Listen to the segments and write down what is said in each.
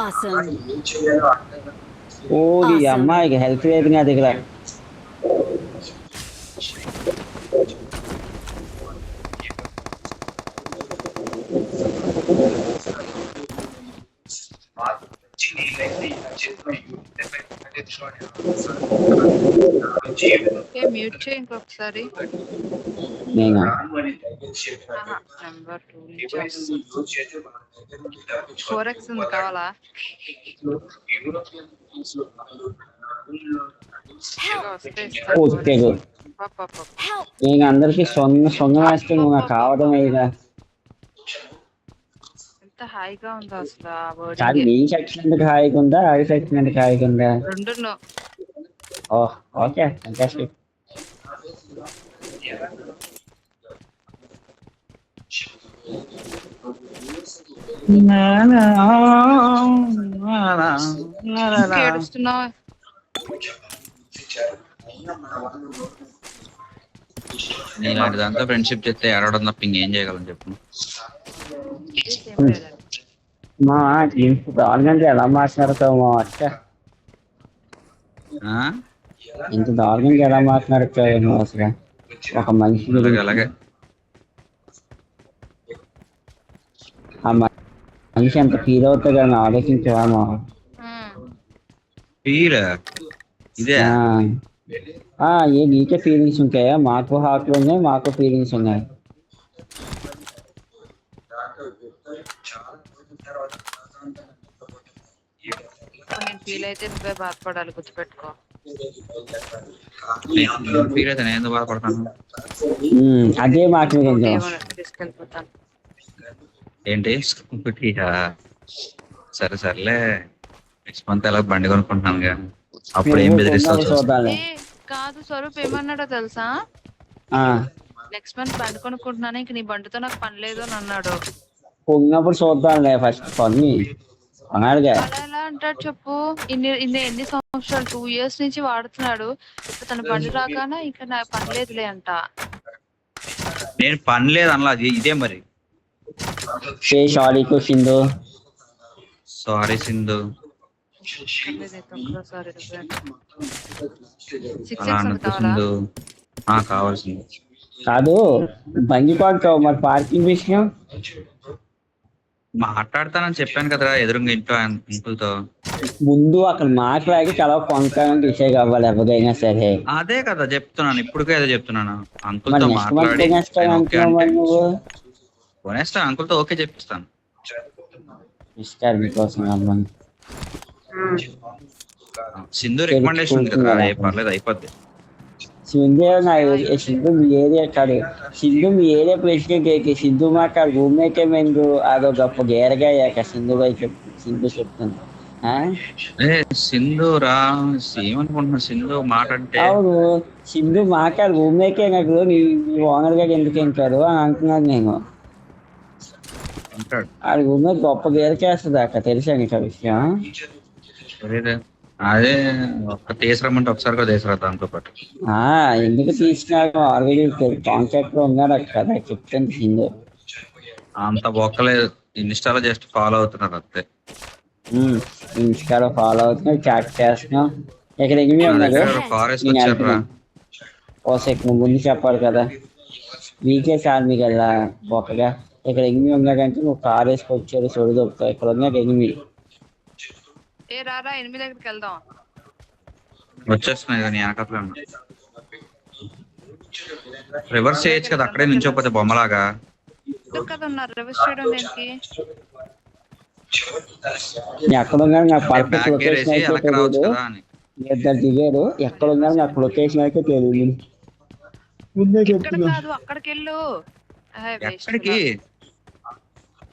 Awesome. ఓడి Awesome. అమ్మాయికి health rating అది ఇక్కడ ఓకే మ్యూట్ చేయి ఇంకొకసారి. నేను నెంబర్ 2 నుంచి వస్తుంది. 4x ఉంది కావాలా? ఇదిగో వస్తే ఇస్తాను. ఓకేగు పప్ప. నేను అందరికి సొంగ వేస్తే నాకు కావడం ఇక ఎంత హాయిగా ఉందో అసలు ఆ కాదు వర్డింగ్. నీ సెక్షన్ ఎందుకు హాయిగా ఉందా అది సెక్షన్ ఎందుకు హాయిగా ఉందా రెండును. ఓహ్ ఓకే ఫంటాస్టిక్ ఇంకా ఏడుస్తున్నావు? నేను ఇలాంటి దాంతో ఫ్రెండ్షిప్ చేస్తే ఏడవడం తప్ప ఇంకేం చేయగలను చెప్పు. మా దారుణంగా ఎలా మాట్లాడతావు మా అక్క ఆ? ఇంత దారుణంగా ఎలా మాట్లాడతావు నువ్వు అసలు ఒక మనిషి గురించి అలాగే ఆ మనిషి ఎంత ఫీల్ అవుతుందో అని ఆలోచించావా ఫీల్ ఇదే ఏ నీకే ఫీలింగ్స్ ఉంటాయా మాకు హార్ట్లు ఉన్నాయి మాకు ఫీలింగ్స్ ఉన్నాయి నేను ఫీల్ అయితే నువ్వే బాధపడాలి, గుర్తుపెట్టుకో. ఫీల్ అయితే నేను ఎందుకు బాధపడతాను? అదే మాట తీసుకెళ్ళిపోతాను. ఏంటి సరే సర్లే నెక్స్ట్ మంత్ ఎలా బండి కొనుక్కుంటున్నాను అప్పుడు ఏం బెదిరిస్తావు? కాదు స్వరూప్ ఏమన్నాడో తెలుసా? నెక్స్ట్ మంత్ బండి కొనుక్కుంటున్నాను, ఇంక నీ బండితో నాకు పని లేదు అని అన్నాడు. పొంగినప్పుడు చూద్దాంలే ఫస్ట్ పని అన్నాడుగా. అలా ఎలా అంటాడు చెప్పు? ఎన్ని సంవత్సరాలు 2 years నుంచి వాడుతున్నాడు. తన బండి రాగానే ఇంకా నాకు పని లేదులే అంట. నేను పని లేదు అనలా, ఇదే మరి. సారీ సింధు కావాల్సింది కాదు బండి కొనుక్కోవు మరి పార్కింగ్ విషయం మాట్లాడతానని చెప్పాను కదరా ఎదురుగా ఇంట్లో అంకుల్తో. ముందు అక్కడ మాట్లాడి చాలా కొనుక్కోవడానికి డిసైడ్ అవ్వాలి ఎవరైనా సరే. అదే కదా చెప్తున్నాను, ఇప్పుడుకే అదే చెప్తున్నాను. అంకుల్తో మాట్లాడి కొనేస్తా, అంకుల్తో ఓకే చెప్పిస్తాను. సింధు రికమెండేషన్ ఉంది కదా, పర్లేదు అయిపోద్ది. సింధు మీ ఏరియా కాదు, సింధు మీ ఏరియా ప్రెసిడెంట్ సింధు మాట రూమ్మేట్ మెందు అదో గొప్ప గేరగా సింధు సింధు చెప్తుంది. సింధు రా ఏమనుకుంటున్నా సింధు మాట అంటే. అవును సింధు మాట రూమ్మేటే నాకు నీ ఓనర్ గారు ఎందుకు అంటారు అని అంటున్నాను నేను. ఆ రూమ్మేట్ గొప్ప గేరకేస్తుంది అక్క, తెలుసా నీకు ఆ విషయం? అదే తీసుకురమ్మంటే ఒకసారి కూడా తీసుకురా దాంతో పాటు. ఎందుకు తీసుకున్నాడు ఆల్రెడీ కాంటాక్ట్ లో ఉన్నారు కదా చెప్తాను. సింధు అంత బొక్కలేదు, ఇన్స్టాలో జస్ట్ ఫాలో అవుతున్నారు అంతే. ఇన్స్టాలో ఫాలో అవుతున్నావు, చాట్ చేస్తున్నావు. ఇక్కడ ఎనిమి ఉన్నారు ముందు చెప్పాలి కదా, వీకేస్ ఆర్మీ కదా బొక్కగా. ఇక్కడ ఎనిమి ఉన్నాడంటే నువ్వు కార్ వేసుకొచ్చారు చూడు దొరుకుతావు. ఇక్కడ ఉన్నాడు ఎనిమి. రారా 8 దగ్గరికి వెళ్దాం. వచ్చేస్తున్నాయి కానీ వెనకట్లే ఉన్నా. రివర్స్ చేయొచ్చు కదా అక్కడే నుంచోపోతే బొమ్మలాగా. రివర్స్ చేయడం దేనికి? ఎక్కడ ఉన్నాడు నాకు పర్ఫెక్ట్ లొకేషన్ అయితే తెలియదు. ఇద్దరు దిగారు, ఎక్కడ ఉన్నారు నాకు లొకేషన్ అయితే తెలియదు. ముందే చెప్తున్నా అక్కడికి వెళ్ళు.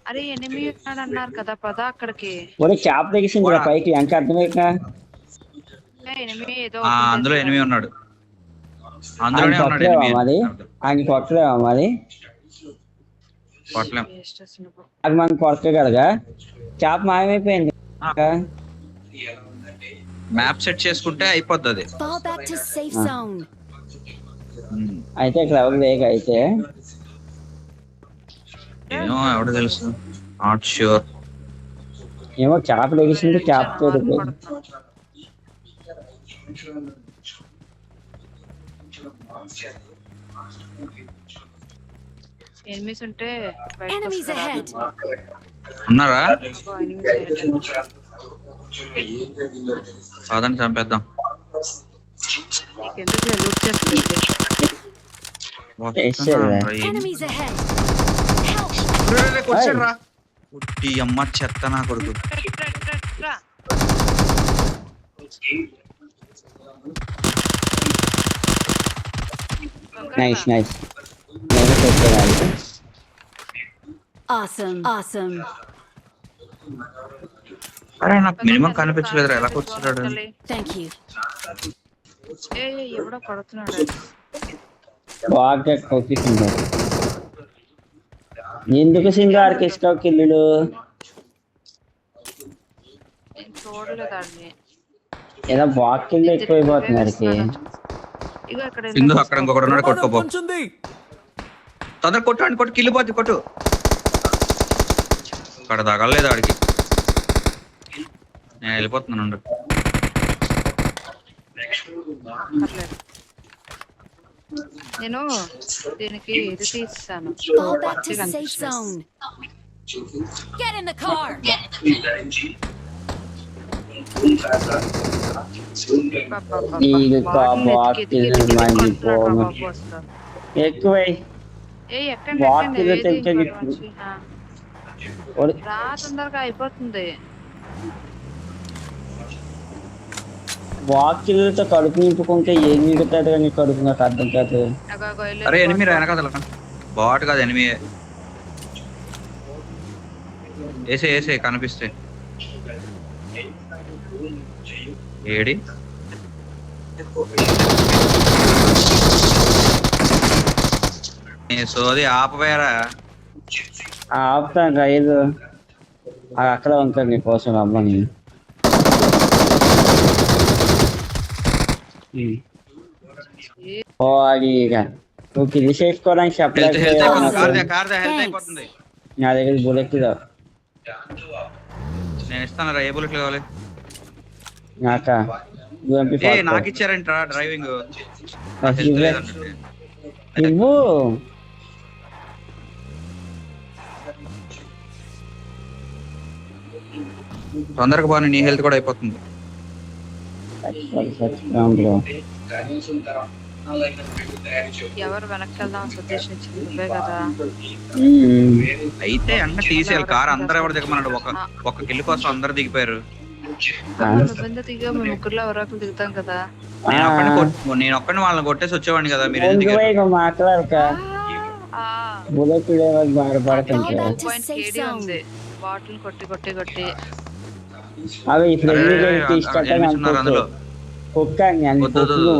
అరే ఎనిమి ఉన్నాడు అన్నారు కదా, పదా అక్కడికి. ఒరే చాప్ తెగిసింది పైకి ఇంకా అర్థమైనా. అందులో ఎనిమి ఉన్నాడు, మరి ఆయన కొట్టలేవా మరి? అది మనం కొట్టే కదా, చాప్ మాయమైపోయింది. మ్యాప్ సెట్ చేసుకుంటే అయిపోద్ది. అయితే ఇక్కడ ఎవరు లేక అయితే ఏమో ఎవడో తెలుసు, నాట్ ష్యూర్. ఏమో చేపలు ఎగిసింది, చేపతో ఎనిమిస్ ఉంటే Enemies ahead. ఉన్నారా? సాధారణ చంపేద్దాం. Enemies ahead. వచ్చాడు రా అమ్మ చెత్త నా కొడుకు. Nice nice. Awesome. Awesome. అరే నాకు మినిమం కనిపించలేదురా, ఎలా కూర్చున్నాడు? Thank you. ఎవడో పడుతున్నాడు. ఎందుకు సింగారికి ఇస్తావు కిల్లుడు? చూడలేదాన్ని. ఏదో బాక్ కిల్లు ఎక్కువైపోతున్నారు. సింధు అక్కడ ఇంకొకటి ఉన్నాడు, కొట్టుకోపో. తొందర కొట్టు, కొట్టు కిల్లు పోద్ది, కొట్టు. అక్కడ తగలలేదు ఆడికి, నేను వెళ్ళిపోతున్నాను. నేను దీనికి ఇది తీస్తాను. Fall back to safe zone. Get in the car. ఎక్కువై రా, తొందరగా అయిపోతుంది. వాకిలతో కడుపు నింపుకుంటే ఏం నింపుతాడు కానీ కడుపు నాకు అర్థం కాదు. అరే ఎనిమి రా, వెనకాల బాట్ కాదు ఎనిమి. వేసే కనిపిస్తే ఏడి సోది ఆపవేరా. ఆపుతాను రైలు అక్కడ ఉంటాడు నీకోసం అమ్మని. నువ్వు కిల్లి చేసుకోవడానికి చెప్పలేదు. నా దగ్గర బుల్లెట్ నేను ఇస్తాను. ఏ బుల్లెట్లు కావాలి? నాకు ఇచ్చారంట డ్రైవింగ్. నువ్వు తొందరగా బాగా, నీ హెల్త్ కూడా అయిపోతుంది. ఎవరు వెనక్కి వెళ్దాం ఉద్దేశించింది నువ్వే కదా. అయితే అన్న తీసేయాలి కార్. అందరూ ఎవరు దిగమన్నాడు? ఒక కిల్లు కోసం అందరు దిగిపోయారు. నువ్వెంత దిగా మేము ముగ్గురులో ఎవరొకరు దిగుతాం కదా. నేను ఒక్కడిని వాళ్ళని కొట్టేసి వచ్చేవాడిని కదా. మీరు మాట్లాడక బాటిల్ కొట్టి కొట్టి కొట్టి అవి అందులో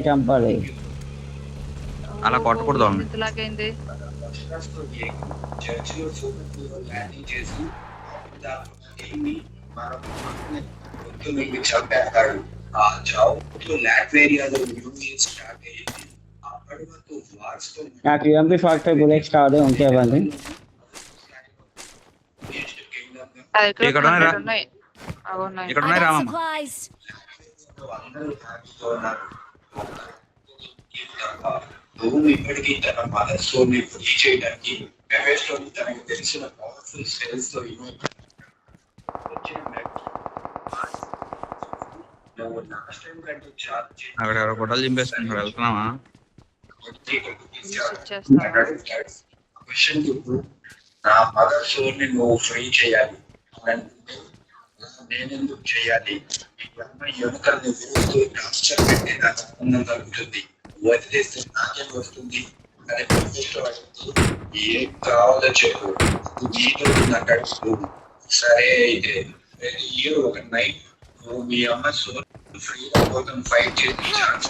చంపాలి. అలా కొట్టకూడదు. ఇంతలాగైంది. నాకు MP45 బుల్లెట్స్ కావాలి. ఇంకేమండి ఇక్కడ ఉన్నాయి రామమ్మ. ఇప్పటికీ తన మనస్సుని ఫ్రీ చేయడానికి మెమేస్లోని తనకు తెలిసిన పవర్ఫుల్ స్పెల్స్ తో అక్కడ ఎవరో గొడవలు చింపేసుకుంటారు. వెళ్తున్నావా? నా మదర్ సోల్ ని నువ్వు ఫ్రీ చేయాలి. నేనెందుకు చేయాలి? ఎముకల్ని విరుస్తూ అక్షరం పెట్టే నాకు ఆనందం కలుగుతుంది. వదిలేస్తే నాకేం వస్తుంది అని ఏం కావాలో చెప్పు. నీతో నా కడుపు సరే. అయితే ఒక నైట్ నువ్వు మీ అమ్మ సోల్ ఫ్రీడమ్ కోసం ఫైట్ చేసి ఛాన్స్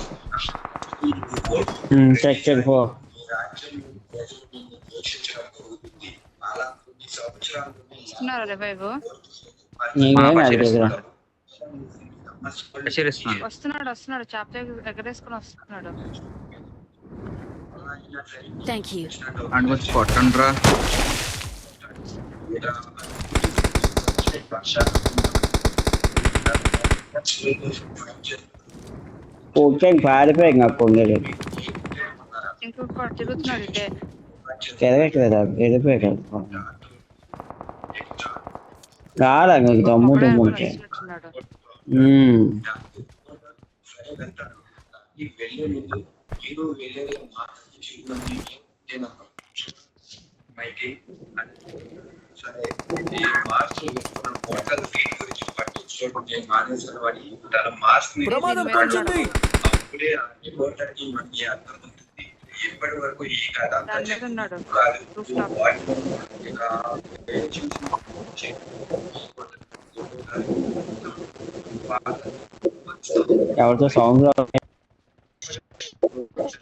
అలా కొన్ని సంవత్సరాలు వస్తున్నాడు. చాప ఎగరేసుకుని వస్తున్నాడు. Thank you. అండ్ వచ్చి కొట్టండి రా. కూర్చొని పారిపోయి నాకు ఉండేది ఇంకొకటి తిరుగుతున్నాడు ఇదే. తిరగట్లేదా వెళ్ళిపోయాడు రారా నీకు దమ్ము అప్పుడే దుమ్ము అనుకుని ఉంటే వస్తున్నట్టున్నాడు. ఈ వెళ్ళే ముందు ఏదో వెళ్ళేది మాత్రం చేయమని మైకి సరే ఈ మార్చ్ వాటర్ ఫీట్ గురించి పట్టించుకోవడం నేను మానేసిన వాడి తన మార్క్స్ ని అప్పుడే ఇంపార్టెంట్ మనకి అర్థం ఉంటుంది. ఇప్పటి వరకు ఈ కథ అంతా దాని మీద ఉన్నాడు. కాదు Roof top. ఇక ఎవరితో సౌండ్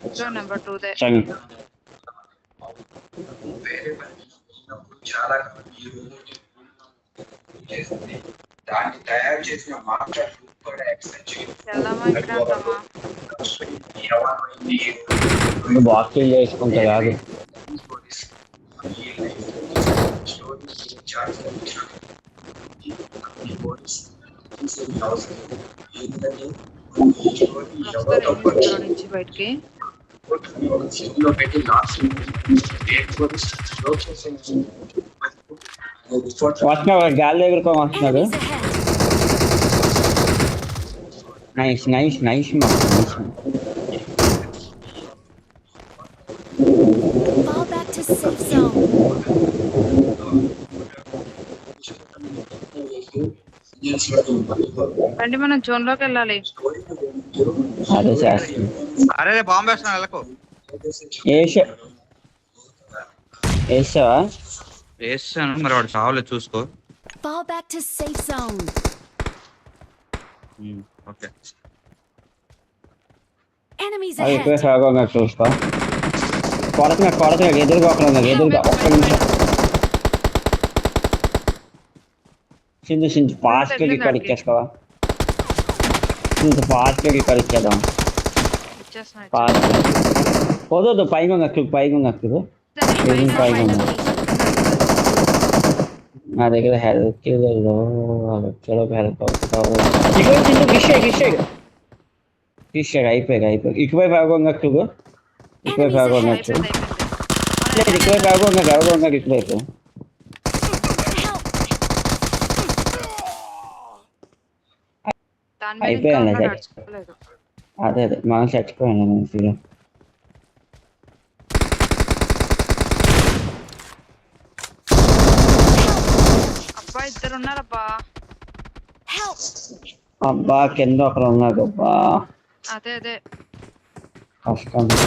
ఇదిగో నెంబర్ 2 దే. వేరే పని చాలా ఈ రోజు చేస్తుంది. దాన్ని తయారు చేసిన మాస్టర్ కూడా ఎక్సెప్ట్ వెళ్దామా ఇక్కడ అంటామా? బాక్స్ చేసుకుంటా కాదు వస్తారు నుంచి బయటికి. వస్తున్నాడు గాలి ఎగురుకోని వస్తున్నాడు Enemies ahead. Nice nice nice Fall back to safe zone. రండి మనం జోన్ లోకి వెళ్ళాలి. అదే చేస్తుంది అరే బాంబు వేస్తున్నా వెళ్ళకు. వేసావా వేసాను మరి వాడు చావలేదు చూసుకో. Fall back to safe zone. Okay Enemies అది ఎక్కువ ahead. సాగంగా చూసుకో కొడత ఎదురుగా ఎదురుగా ఒక్క నిమిషం సింధు ఫాస్ట్ ఇక్కడ ఇచ్చేస్తావా సింధు ఫాస్ట్ ఇక్కడ ఇచ్చేద్దాం ఇచ్చేస్తున్నా. ఫాస్ట్ పోదు పైగా నక్కుదు Enemies Fine. ahead of me. నా దగ్గర హెల్త్ హెల్త్ ఇక్కడ గిషేడ్ అయిపోయాయి ఇటువైపు ఆగోంగక్కుదు ఇటువైపు ఆగోంగచ్చు లేదు ఇటువైపు ఆగోంగ ఇటువైపు దాని మీద ఇంకా అయిపోయాను ఉన్నాడు, అదే నడుచుకోలేదు. అదే మనం చచ్చిపోయాను మంచిగా అబ్బా ఇద్దరు ఉన్నారబ్బా. Help. అబ్బా కింద ఒకరు ఉన్నాడు అబ్బా అదే అదే కష్టం ఉన్నాడు.